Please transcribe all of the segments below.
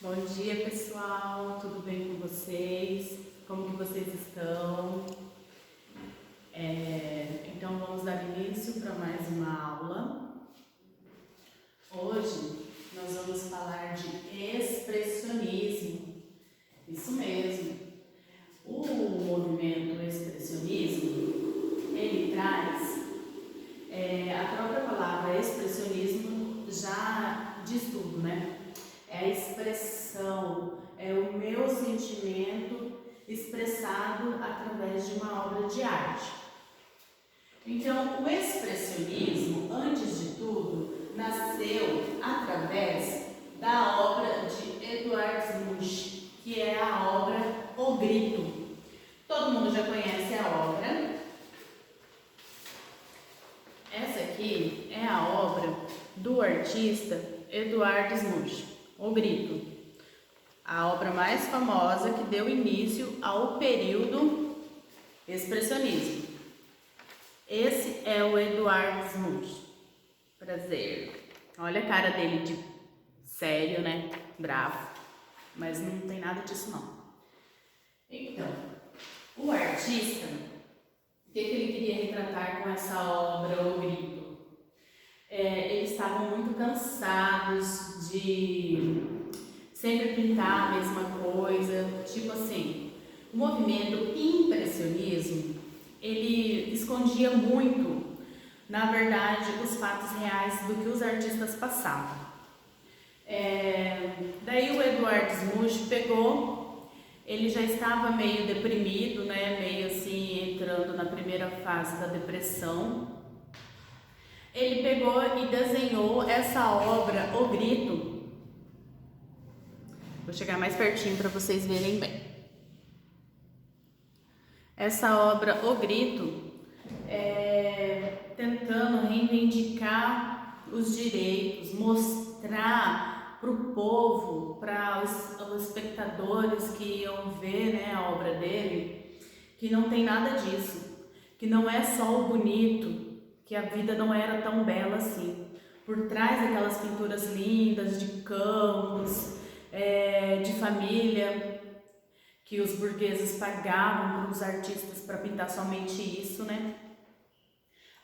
Bom dia, pessoal, tudo bem com vocês? Como que vocês estão? Então vamos dar início para mais uma aula. Hoje nós vamos falar de expressionismo. Isso mesmo. O movimento expressionismo, ele traz, a própria palavra expressionismo já diz tudo, né? É a expressão, é o meu sentimento expressado através de uma obra de arte. Então, o expressionismo, antes de tudo, nasceu através da obra de Eduard Munch, que é a obra O Grito. Todo mundo já conhece a obra. Essa aqui é a obra do artista Eduard Munch. O Grito, a obra mais famosa que deu início ao período expressionismo. Esse é o Eduard Munch. Prazer. Olha a cara dele de sério, né? Bravo. Mas não tem nada disso não. Então, o artista, o que ele queria retratar com essa obra, O Grito? Eles estavam muito cansados de sempre pintar a mesma coisa, tipo assim, o movimento impressionismo, ele escondia muito, na verdade, os fatos reais do que os artistas passavam. Daí o Eduard Munch pegou, ele já estava meio deprimido, né, meio assim, entrando na primeira fase da depressão. Ele pegou e desenhou essa obra, O Grito. Vou chegar mais pertinho para vocês verem bem. Essa obra, O Grito, tentando reivindicar os direitos, mostrar para o povo, para os espectadores que iam ver, né, a obra dele, que não tem nada disso, que não é só o bonito, que a vida não era tão bela assim. Por trás daquelas pinturas lindas de campos, de família, que os burgueses pagavam para os artistas para pintar somente isso, né?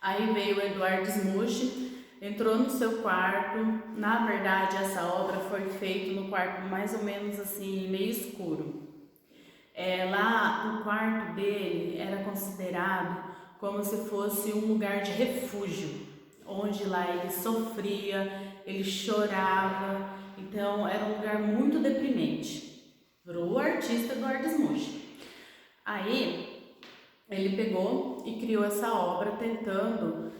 Aí veio o Eduard Munch, entrou no seu quarto. Na verdade, essa obra foi feita no quarto mais ou menos assim, meio escuro. Lá, o quarto dele era considerado como se fosse um lugar de refúgio, onde lá ele sofria, ele chorava, então era um lugar muito deprimente para o artista Eduard Munch. Aí ele pegou e criou essa obra tentando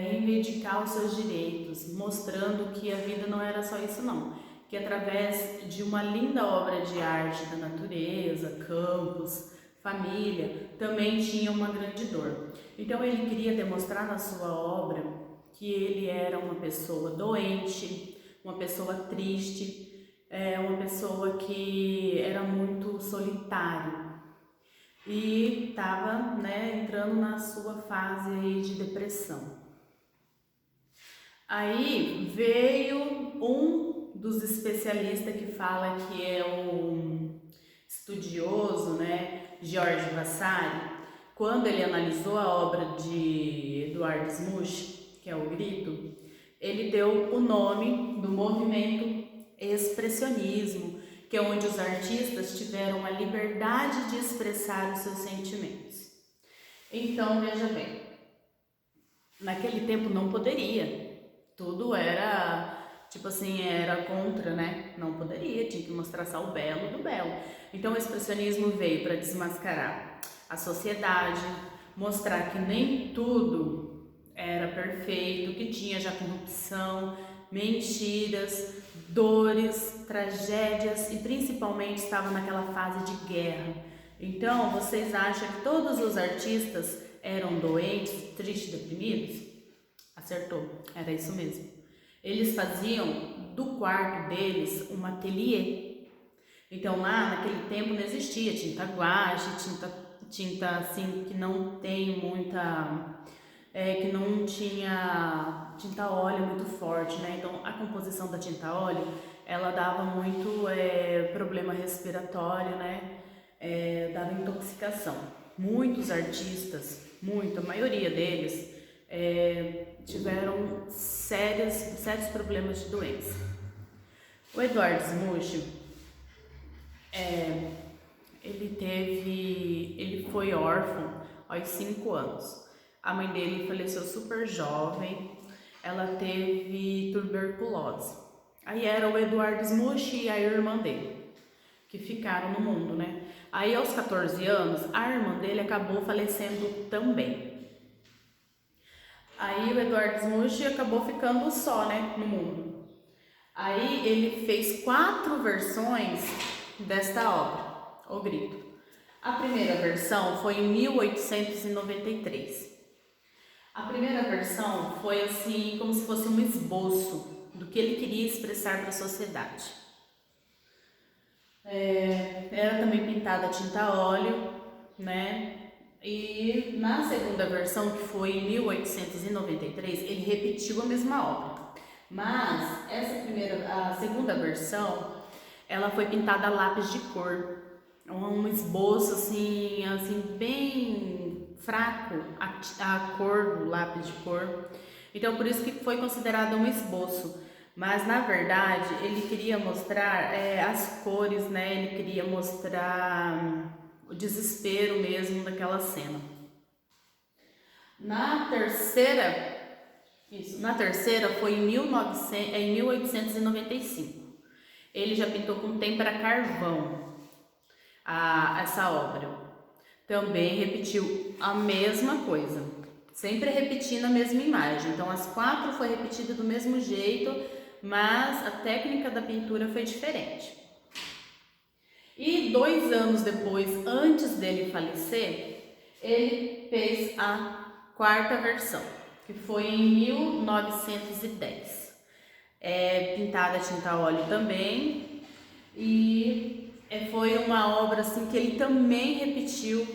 reivindicar os seus direitos, mostrando que a vida não era só isso não, que através de uma linda obra de arte da natureza, campos, família, também tinha uma grande dor. Então ele queria demonstrar na sua obra que ele era uma pessoa doente, uma pessoa triste, uma pessoa que era muito solitário e estava, né, entrando na sua fase aí de depressão. Aí veio um dos especialistas que fala que é um estudioso, né, Georges Vasari, quando ele analisou a obra de Eduard Munch, que é O Grito, ele deu o nome do movimento expressionismo, que é onde os artistas tiveram a liberdade de expressar os seus sentimentos. Então, veja bem, naquele tempo não poderia, tudo era... tipo assim, era contra, né? Não poderia, tinha que mostrar só o belo do belo. Então o expressionismo veio para desmascarar a sociedade, mostrar que nem tudo era perfeito, que tinha já corrupção, mentiras, dores, tragédias e principalmente estava naquela fase de guerra. Então vocês acham que todos os artistas eram doentes, tristes, deprimidos? Acertou, era isso mesmo. Eles faziam do quarto deles um ateliê. Então lá naquele tempo não existia tinta guache, tinta assim que não tem muita que não tinha tinta óleo muito forte, né? Então a composição da tinta óleo ela dava muito problema respiratório, né? Dava intoxicação. Muitos artistas, a maioria deles, tiveram sérios problemas de doença. O Edward Smoot, ele foi órfão aos 5 anos. A mãe dele faleceu super jovem, ela teve tuberculose. Aí era o Edward Smoot e a irmã dele, que ficaram no mundo, né? Aí aos 14 anos, a irmã dele acabou falecendo também. Aí o Edward Smoot acabou ficando só, né, no mundo. Aí ele fez 4 versões desta obra, O Grito. A primeira versão foi em 1893. A primeira versão foi assim, como se fosse um esboço do que ele queria expressar para a sociedade. Era também pintada a tinta a óleo, né? E na segunda versão, que foi em 1893, ele repetiu a mesma obra. Mas a segunda versão, ela foi pintada a lápis de cor, um esboço assim bem fraco a cor do lápis de cor. Então por isso que foi considerado um esboço. Mas na verdade ele queria mostrar as cores, né? Ele queria mostrar o desespero mesmo daquela cena. Na terceira foi em 1895. Ele já pintou com têmpera carvão essa obra. Também repetiu a mesma coisa, sempre repetindo a mesma imagem. Então as 4 foi repetida do mesmo jeito, mas a técnica da pintura foi diferente. E 2 anos depois, antes dele falecer, ele fez a 4ª versão, que foi em 1910. Pintada a tinta a óleo também, e foi uma obra assim que ele também repetiu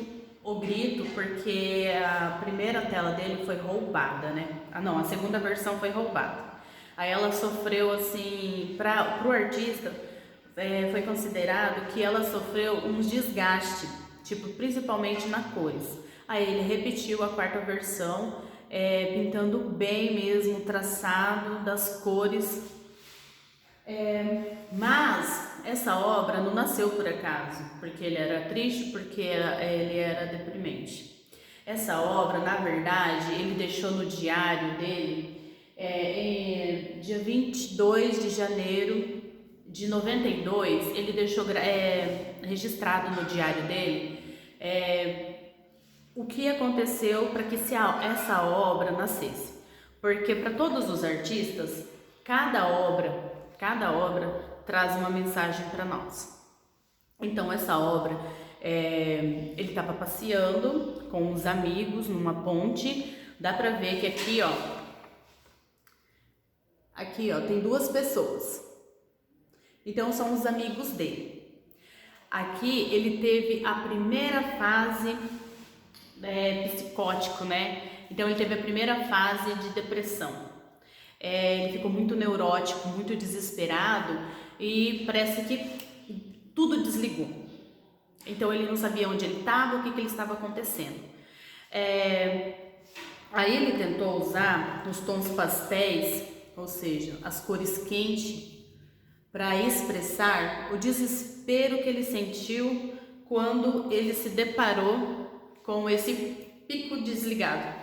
O Grito, porque a primeira tela dele foi roubada, né? A segunda versão foi roubada. Aí ela sofreu assim, pro artista, foi considerado que ela sofreu um desgaste, principalmente na cores. Aí ele repetiu a 4ª versão, pintando bem mesmo o traçado das cores. Mas essa obra não nasceu por acaso, porque ele era triste, porque ele era deprimente. Essa obra, na verdade, ele deixou no diário dele, dia 22 de janeiro de 92, ele deixou registrado no diário dele o que aconteceu para que essa obra nascesse. Porque para todos os artistas, cada obra traz uma mensagem para nós. Então essa obra, ele estava passeando com os amigos numa ponte. Dá para ver que aqui ó, tem 2 pessoas. Então são os amigos dele. Aqui ele teve a primeira fase psicótico, né? Então ele teve a primeira fase de depressão. Ele ficou muito neurótico, muito desesperado, e parece que tudo desligou. Então ele não sabia onde ele estava, o que ele estava acontecendo. Aí ele tentou usar os tons pastéis, ou seja, as cores quentes, para expressar o desespero que ele sentiu quando ele se deparou com esse pico desligado.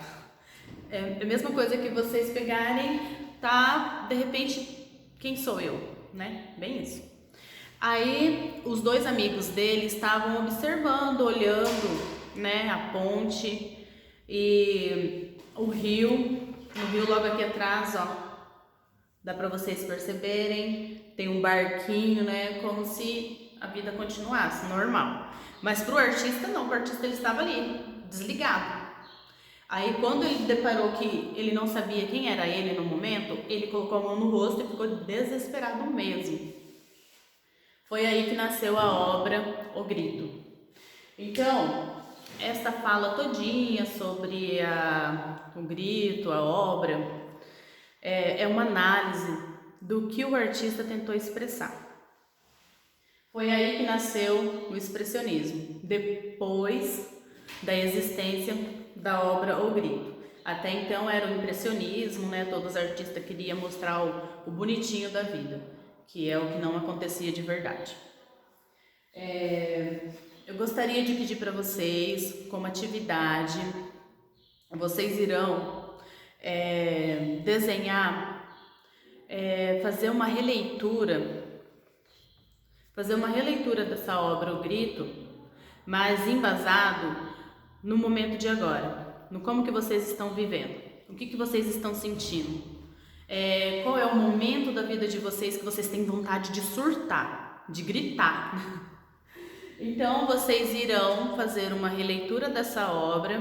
É a mesma coisa que vocês pegarem, de repente, quem sou eu, né? Bem isso. Aí os 2 amigos dele estavam observando, olhando, né, a ponte e o rio logo aqui atrás, ó. Dá para vocês perceberem, tem um barquinho, né, como se a vida continuasse normal. Mas pro artista não, o artista ele estava ali, desligado. Aí quando ele deparou que ele não sabia quem era ele no momento, ele colocou a mão no rosto e ficou desesperado mesmo. Foi aí que nasceu a obra O Grito. Então, esta fala todinha sobre o grito, a obra, é uma análise do que o artista tentou expressar. Foi aí que nasceu o expressionismo, depois da existência da obra O Grito. Até então era o impressionismo, né? Todos os artistas queriam mostrar o bonitinho da vida, que é o que não acontecia de verdade. Eu gostaria de pedir para vocês, como atividade, vocês irão desenhar, fazer uma releitura dessa obra O Grito, mas embasado no momento de agora, no como que vocês estão vivendo, o que vocês estão sentindo, qual é o momento da vida de vocês que vocês têm vontade de surtar, de gritar. Então vocês irão fazer uma releitura dessa obra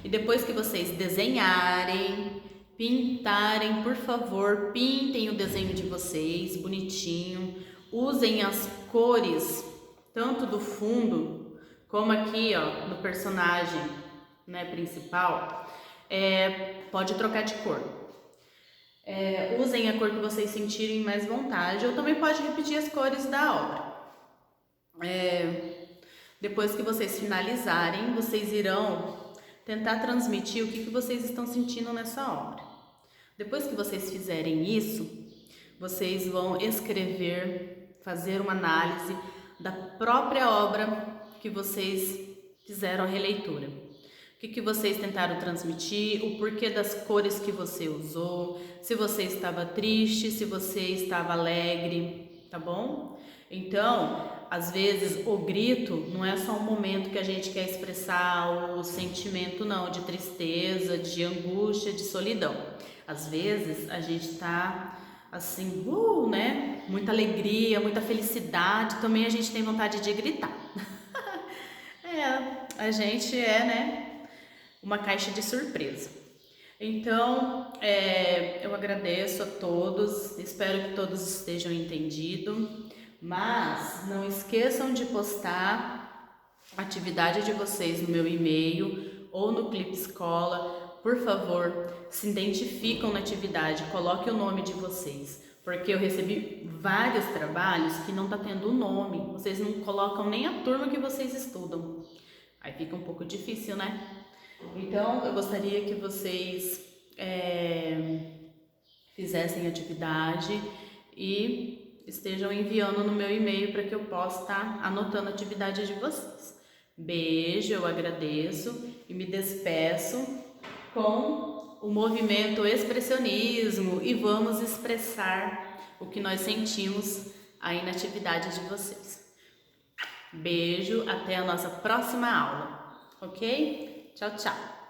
e depois que vocês desenharem, pintarem, por favor, pintem o desenho de vocês bonitinho, usem as cores tanto do fundo como aqui, ó, no personagem, né, principal. Pode trocar de cor. Usem a cor que vocês sentirem mais vontade, ou também pode repetir as cores da obra. Depois que vocês finalizarem, vocês irão tentar transmitir o que vocês estão sentindo nessa obra. Depois que vocês fizerem isso, vocês vão escrever, fazer uma análise da própria obra que vocês fizeram a releitura. O que vocês tentaram transmitir, o porquê das cores que você usou, se você estava triste, se você estava alegre, tá bom? Então, às vezes o grito não é só um momento que a gente quer expressar o sentimento não, de tristeza, de angústia, de solidão. Às vezes a gente tá assim, né? Muita alegria, muita felicidade, também a gente tem vontade de gritar. A gente né? Uma caixa de surpresa. Então, eu agradeço a todos, espero que todos estejam entendidos, mas não esqueçam de postar a atividade de vocês no meu e-mail ou no Clipe Escola. Por favor, se identificam na atividade, coloque o nome de vocês, porque eu recebi vários trabalhos que não tá tendo o nome, vocês não colocam nem a turma que vocês estudam, aí fica um pouco difícil, né? Então, eu gostaria que vocês fizessem atividade e estejam enviando no meu e-mail para que eu possa estar anotando a atividade de vocês. Beijo, eu agradeço e me despeço com o movimento expressionismo e vamos expressar o que nós sentimos aí na atividade de vocês. Beijo, até a nossa próxima aula, ok? Tchau, tchau!